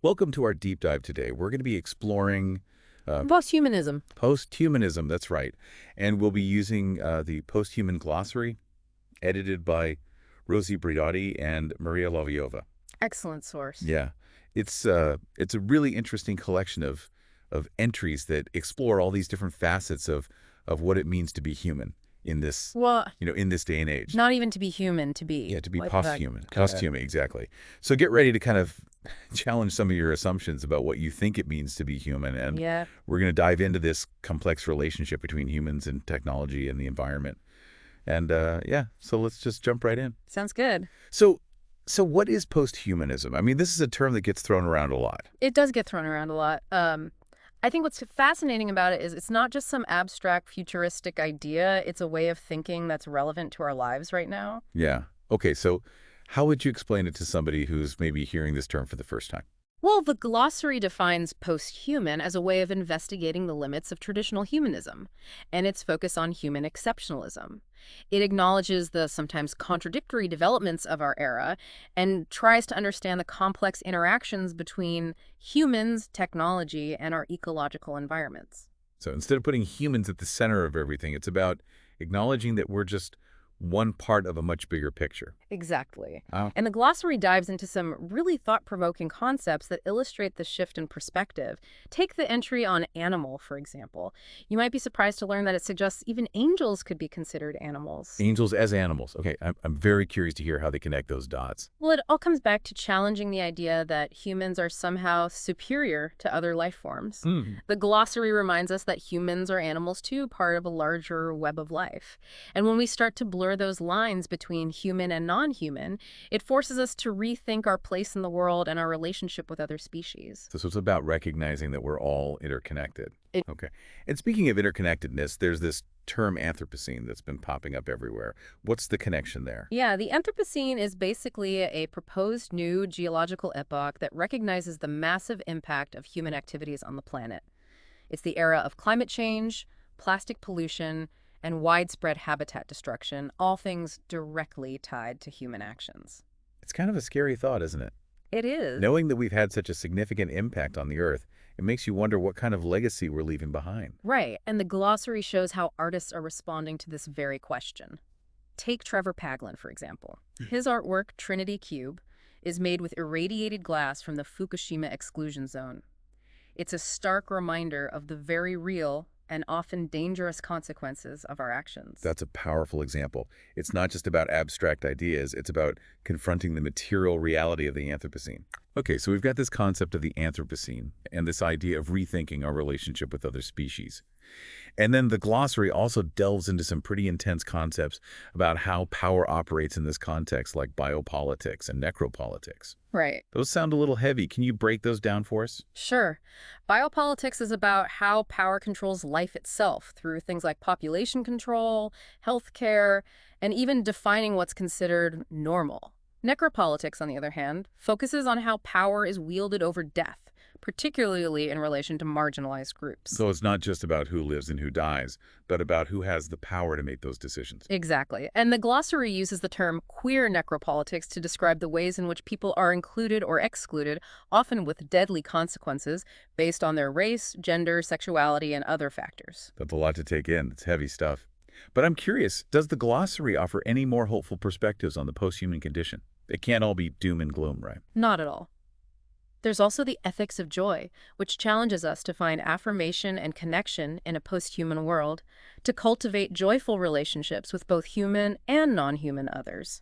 Welcome to our deep dive today. We're going to be exploring Posthumanism. posthumanism, that's right. And we'll be using the Posthuman Glossary, edited by Rosi Braidotti and Maria Hlavajova. Excellent source. Yeah, it's a really interesting collection of entries that explore all these different facets of what it means to be human in this, Well, in this day and age. not even to be human, to be. Yeah, to be What posthuman. Posthuman, exactly. So get ready to kind of challenge some of your assumptions about what you think it means to be human. And Yeah, we're going to dive into this complex relationship between humans and technology and the environment. And yeah, so let's just jump right in. sounds good. So what is posthumanism? I mean, this is a term that gets thrown around a lot. It does get thrown around a lot. I think what's fascinating about it is it's not just some abstract futuristic idea. It's a way of thinking that's relevant to our lives right now. Yeah. Okay, so how would you explain it to somebody who's maybe hearing this term for the first time? Well, the glossary defines posthuman as a way of investigating the limits of traditional humanism and its focus on human exceptionalism. It acknowledges the sometimes contradictory developments of our era and tries to understand the complex interactions between humans, technology, and our ecological environments. So instead of putting humans at the center of everything, it's about acknowledging that we're just one part of a much bigger picture. Exactly. Oh, And the glossary dives into some really thought-provoking concepts that illustrate the shift in perspective. Take the entry on animal, for example. You might be surprised to learn that it suggests even angels could be considered animals. angels as animals. Okay, I'm very curious to hear how they connect those dots. Well, it all comes back to challenging the idea that humans are somehow superior to other life forms. Hmm. The glossary reminds us that humans are animals too, part of a larger web of life. And when we start to blur those lines between human and non-human, it forces us to rethink our place in the world and our relationship with other species. So it's about recognizing that we're all interconnected. It- Okay. And speaking of interconnectedness, there's this term Anthropocene that's been popping up everywhere. What's the connection there? Yeah, the Anthropocene is basically a proposed new geological epoch that recognizes the massive impact of human activities on the planet. It's the era of climate change, plastic pollution, and widespread habitat destruction, all things directly tied to human actions. It's kind of a scary thought, isn't it? It is. Knowing that we've had such a significant impact on the Earth, it makes you wonder what kind of legacy we're leaving behind. Right, and the glossary shows how artists are responding to this very question. Take Trevor Paglen, for example. His artwork, Trinity Cube, is made with irradiated glass from the Fukushima exclusion zone. It's a stark reminder of the very real and often dangerous consequences of our actions. That's a powerful example. It's not just about abstract ideas, it's about confronting the material reality of the Anthropocene. Okay, so we've got this concept of the Anthropocene and this idea of rethinking our relationship with other species. And then the glossary also delves into some pretty intense concepts about how power operates in this context, like biopolitics and necropolitics. Right. Those sound a little heavy. Can you break those down for us? Sure. Biopolitics is about how power controls life itself through things like population control, healthcare, and even defining what's considered normal. Necropolitics, on the other hand, focuses on how power is wielded over death, particularly in relation to marginalized groups. So it's not just about who lives and who dies, but about who has the power to make those decisions. Exactly. And the glossary uses the term queer necropolitics to describe the ways in which people are included or excluded, often with deadly consequences, based on their race, gender, sexuality, and other factors. That's a lot to take in. It's heavy stuff. But I'm curious, does the glossary offer any more hopeful perspectives on the posthuman condition? It can't all be doom and gloom, right? Not at all. There's also the ethics of joy, which challenges us to find affirmation and connection in a posthuman world, to cultivate joyful relationships with both human and non-human others.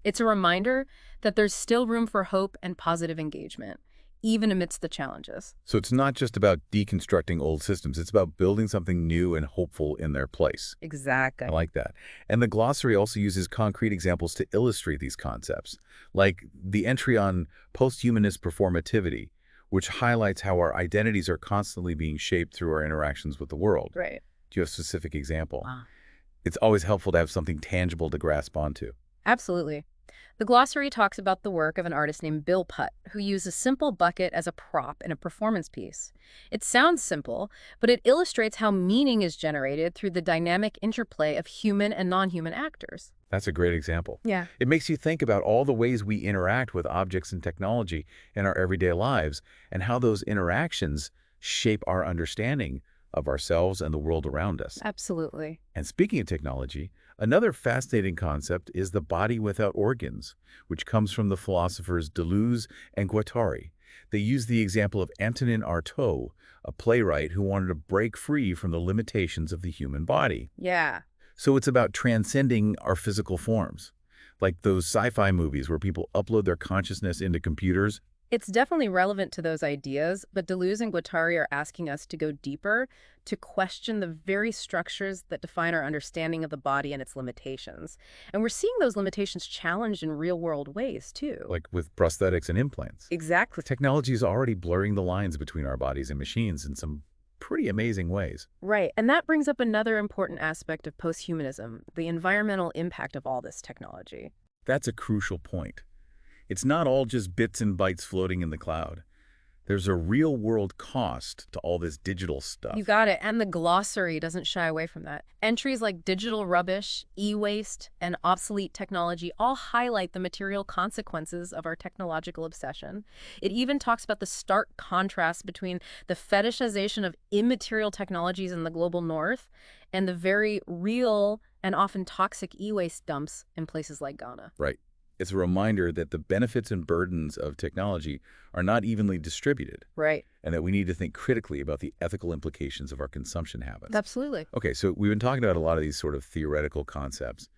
It's a reminder that there's still room for hope and positive engagement, even amidst the challenges. So it's not just about deconstructing old systems. It's about building something new and hopeful in their place. Exactly. I like that. And the glossary also uses concrete examples to illustrate these concepts, like the entry on posthumanist performativity, which highlights how our identities are constantly being shaped through our interactions with the world. Right. Do you have a specific example? Wow. It's always helpful to have something tangible to grasp onto. Absolutely. The glossary talks about the work of an artist named Bill Putt, who used a simple bucket as a prop in a performance piece. It sounds simple, but it illustrates how meaning is generated through the dynamic interplay of human and non-human actors. That's a great example. Yeah. It makes you think about all the ways we interact with objects and technology in our everyday lives and how those interactions shape our understanding of ourselves and the world around us. Absolutely. And speaking of technology, another fascinating concept is the body without organs, which comes from the philosophers Deleuze and Guattari. They use the example of Antonin Artaud, a playwright who wanted to break free from the limitations of the human body. Yeah. So it's about transcending our physical forms, like those sci-fi movies where people upload their consciousness into computers. It's definitely relevant to those ideas, but Deleuze and Guattari are asking us to go deeper, to question the very structures that define our understanding of the body and its limitations. And we're seeing those limitations challenged in real-world ways, too. Like with prosthetics and implants. Exactly. Technology is already blurring the lines between our bodies and machines in some pretty amazing ways. Right. And that brings up another important aspect of posthumanism, the environmental impact of all this technology. That's a crucial point. It's not all just bits and bytes floating in the cloud. There's a real-world cost to all this digital stuff. You got it. And the glossary doesn't shy away from that. Entries like digital rubbish, e-waste, and obsolete technology all highlight the material consequences of our technological obsession. It even talks about the stark contrast between the fetishization of immaterial technologies in the global north and the very real and often toxic e-waste dumps in places like Ghana. Right. It's a reminder that the benefits and burdens of technology are not evenly distributed. Right. And that we need to think critically about the ethical implications of our consumption habits. Absolutely. Okay, so we've been talking about a lot of these sort of theoretical concepts,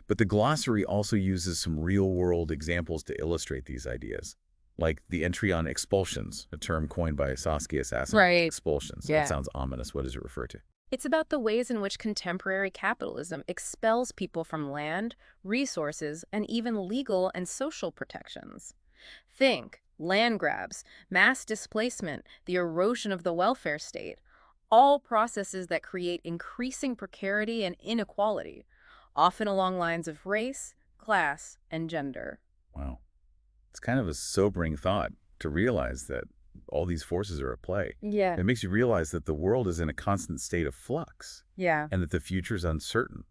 but the glossary also uses some real-world examples to illustrate these ideas, like the entry on expulsions, a term coined by Saskia Sassen. Right. Expulsions. Yeah. That sounds ominous. What does it refer to? It's about the ways in which contemporary capitalism expels people from land, resources, and even legal and social protections. Think land grabs, mass displacement, the erosion of the welfare state, all processes that create increasing precarity and inequality, often along lines of race, class, and gender. Wow. It's kind of a sobering thought to realize that all these forces are at play. Yeah. It makes you realize that the world is in a constant state of flux Yeah. and that the future is uncertain.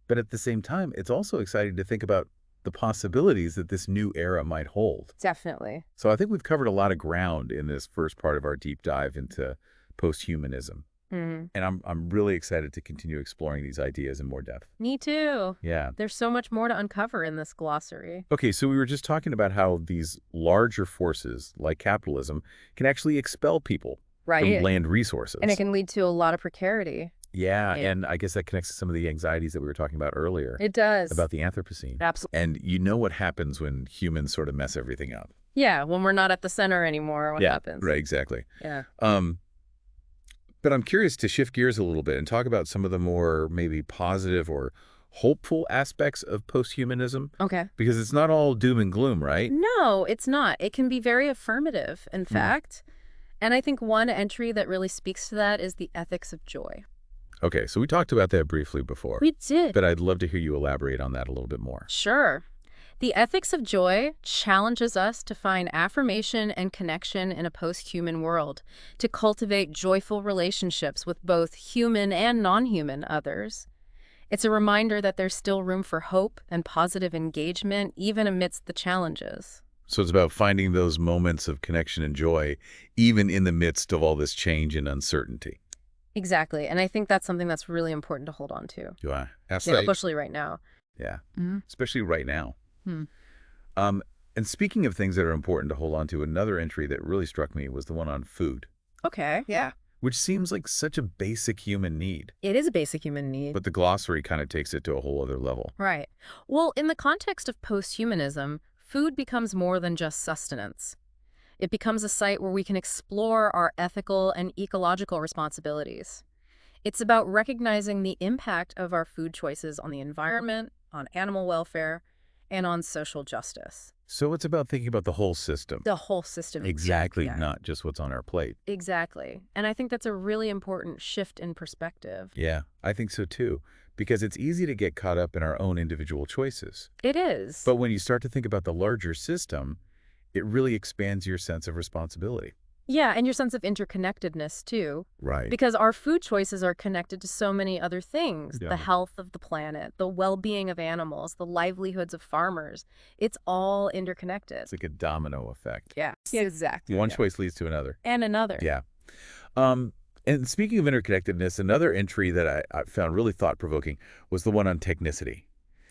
But at the same time, it's also exciting to think about the possibilities that this new era might hold. Definitely. So I think we've covered a lot of ground in this first part of our deep dive into posthumanism. Mm-hmm. And I'm really excited to continue exploring these ideas in more depth. Me too. Yeah. There's so much more to uncover in this glossary. Okay, so we were just talking about how these larger forces, like capitalism, can actually expel people from land resources. And it can lead to a lot of precarity. Yeah, and I guess that connects to some of the anxieties that we were talking about earlier. It does. About the Anthropocene. Absolutely. And you know what happens when humans sort of mess everything up. Yeah, when we're not at the center anymore, what happens? Right, exactly. Yeah. But I'm curious to shift gears a little bit and talk about some of the more maybe positive or hopeful aspects of posthumanism. Okay. Because it's not all doom and gloom, right? No, it's not. It can be very affirmative, in fact. And I think one entry that really speaks to that is the ethics of joy. Okay, so we talked about that briefly before. We did. But I'd love to hear you elaborate on that a little bit more. Sure. The ethics of joy challenges us to find affirmation and connection in a post-human world, to cultivate joyful relationships with both human and non-human others. It's a reminder that there's still room for hope and positive engagement, even amidst the challenges. So it's about finding those moments of connection and joy, even in the midst of all this change and uncertainty. Exactly. And I think that's something that's really important to hold on to. Do I? Especially right now. Yeah. Mm-hmm. Especially right now. Hmm. And speaking of things that are important to hold on to, another entry that really struck me was the one on food. Okay. Yeah. Which seems like such a basic human need. It is a basic human need. But the glossary kind of takes it to a whole other level. Right. Well, in the context of posthumanism, food becomes more than just sustenance. It becomes a site where we can explore our ethical and ecological responsibilities. It's about recognizing the impact of our food choices on the environment, on animal welfare, and on social justice. So it's about thinking about the whole system. The whole system. Exactly, Yeah. not just what's on our plate. Exactly. And I think that's a really important shift in perspective. Yeah, I think so too. because it's easy to get caught up in our own individual choices. It is. But when you start to think about the larger system, it really expands your sense of responsibility. Yeah, and your sense of interconnectedness, too. Right. Because our food choices are connected to so many other things. Yeah. The health of the planet, the well-being of animals, the livelihoods of farmers. It's all interconnected. It's like a domino effect. Yeah, exactly. One choice leads to another. And another. Yeah. And speaking of interconnectedness, another entry that I found really thought-provoking was the one on technicity,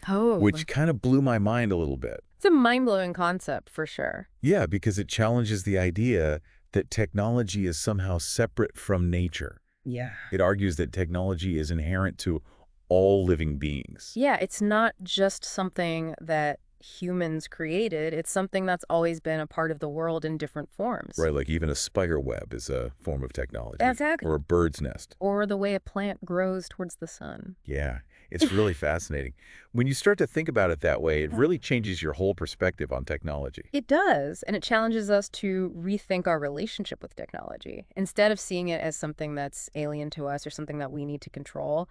Oh. which kind of blew my mind a little bit. It's a mind-blowing concept, for sure. Yeah, because it challenges the idea that technology is somehow separate from nature. Yeah. It argues that technology is inherent to all living beings. Yeah, it's not just something that humans created. It's something that's always been a part of the world in different forms. Right, like even a spider web is a form of technology. Exactly. Or a bird's nest. Or the way a plant grows towards the sun. Yeah, it's really fascinating. When you start to think about it that way, it really changes your whole perspective on technology. It does, and it challenges us to rethink our relationship with technology. Instead of seeing it as something that's alien to us or something that we need to control,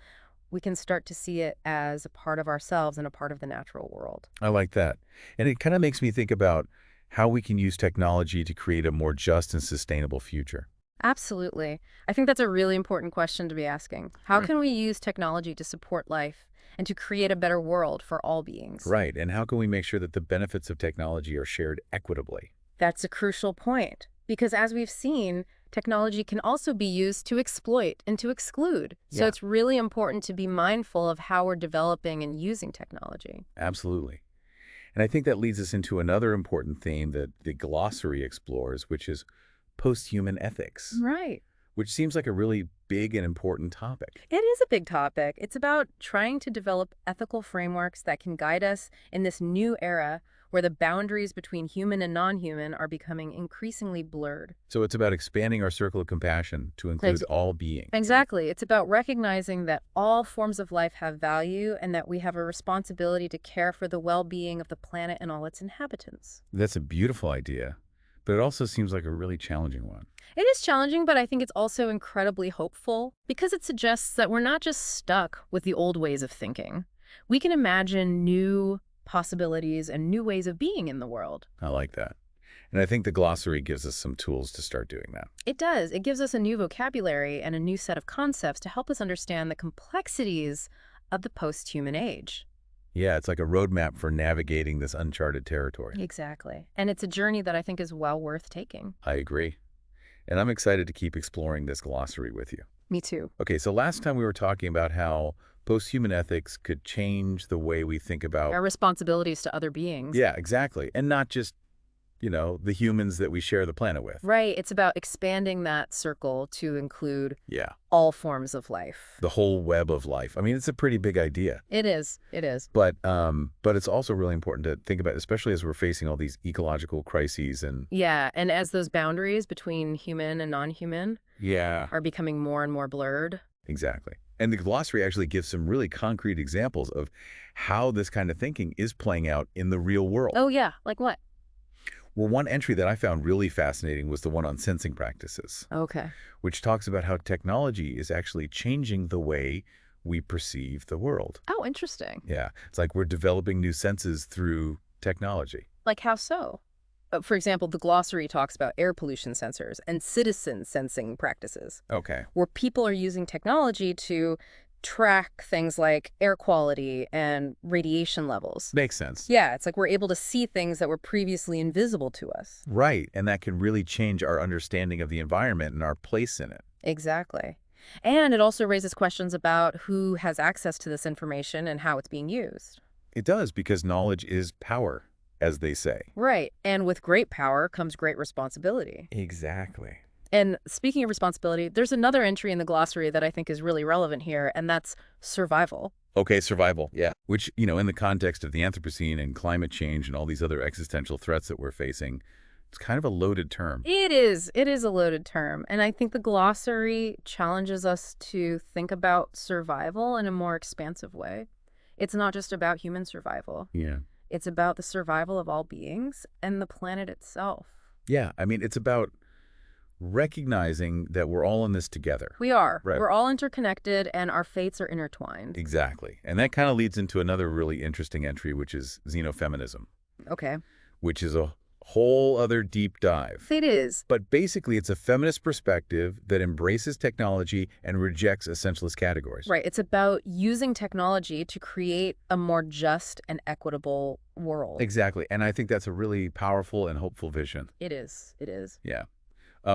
we can start to see it as a part of ourselves and a part of the natural world. I like that. And it kind of makes me think about how we can use technology to create a more just and sustainable future. Absolutely. I think that's a really important question to be asking. How can we use technology to support life and to create a better world for all beings? Right, and how can we make sure that the benefits of technology are shared equitably? That's a crucial point, because as we've seen, technology can also be used to exploit and to exclude. So Yeah. it's really important to be mindful of how we're developing and using technology. Absolutely. And I think that leads us into another important theme that the glossary explores, which is posthuman ethics, Right. which seems like a really big and important topic. It is a big topic. It's about trying to develop ethical frameworks that can guide us in this new era where the boundaries between human and non-human are becoming increasingly blurred. So it's about expanding our circle of compassion to include all beings. Exactly. It's about recognizing that all forms of life have value and that we have a responsibility to care for the well-being of the planet and all its inhabitants. That's a beautiful idea, but it also seems like a really challenging one. It is challenging, but I think it's also incredibly hopeful because it suggests that we're not just stuck with the old ways of thinking. We can imagine new possibilities and new ways of being in the world. I like that. And I think the glossary gives us some tools to start doing that. It does. It gives us a new vocabulary and a new set of concepts to help us understand the complexities of the post-human age. Yeah, it's like a roadmap for navigating this uncharted territory. Exactly. And it's a journey that I think is well worth taking. I agree. And I'm excited to keep exploring this glossary with you. Me too. Okay, so last time we were talking about how posthuman ethics could change the way we think about... Our responsibilities to other beings. Yeah, exactly. And not just, the humans that we share the planet with. Right. It's about expanding that circle to include Yeah, all forms of life. the whole web of life. I mean, it's a pretty big idea. It is. It is. But it's also really important to think about, especially as we're facing all these ecological crises and... Yeah. And as those boundaries between human and non-human Yeah, are becoming more and more blurred. exactly. And the glossary actually gives some really concrete examples of how this kind of thinking is playing out in the real world. Oh, yeah. Like what? Well, one entry that I found really fascinating was the one on sensing practices, Okay. which talks about how technology is actually changing the way we perceive the world. Oh, interesting. Yeah, it's like we're developing new senses through technology. Like how so? For example, the glossary talks about air pollution sensors and citizen sensing practices, Okay. where people are using technology to track things like air quality and radiation levels. Makes sense. Yeah, it's like we're able to see things that were previously invisible to us. Right, and that can really change our understanding of the environment and our place in it. Exactly. And it also raises questions about who has access to this information and how it's being used. It does, because knowledge is power, as they say. Right. And with great power comes great responsibility. Exactly. And speaking of responsibility, there's another entry in the glossary that I think is really relevant here, and that's survival. Okay, survival. Yeah. Which, in the context of the Anthropocene and climate change and all these other existential threats that we're facing, it's kind of a loaded term. It is. It is a loaded term. And I think the glossary challenges us to think about survival in a more expansive way. It's not just about human survival. Yeah. It's about the survival of all beings and the planet itself. Yeah, I mean, it's about recognizing that we're all in this together. We are. Right. We're all interconnected, and our fates are intertwined. Exactly. And that kind of leads into another really interesting entry, which is xenofeminism, Okay. which is a whole other deep dive. It is. But basically, it's a feminist perspective that embraces technology and rejects essentialist categories. Right. It's about using technology to create a more just and equitable world. Exactly. And I think that's a really powerful and hopeful vision. It is. It is. Yeah.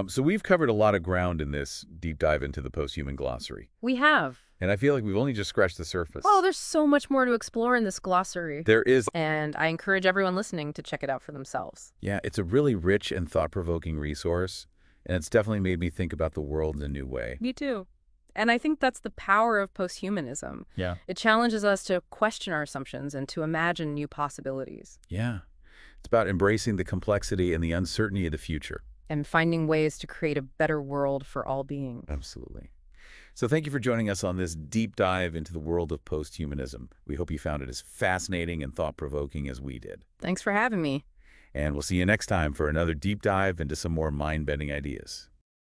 So we've covered a lot of ground in this deep dive into the posthuman glossary. We have. And I feel like we've only just scratched the surface. Oh, there's so much more to explore in this glossary. There is. And I encourage everyone listening to check it out for themselves. Yeah, it's a really rich and thought-provoking resource. And it's definitely made me think about the world in a new way. Me too. And I think that's the power of posthumanism. Yeah. It challenges us to question our assumptions and to imagine new possibilities. Yeah. It's about embracing the complexity and the uncertainty of the future. And finding ways to create a better world for all beings. Absolutely. So thank you for joining us on this deep dive into the world of posthumanism. We hope you found it as fascinating and thought-provoking as we did. Thanks for having me. And we'll see you next time for another deep dive into some more mind-bending ideas.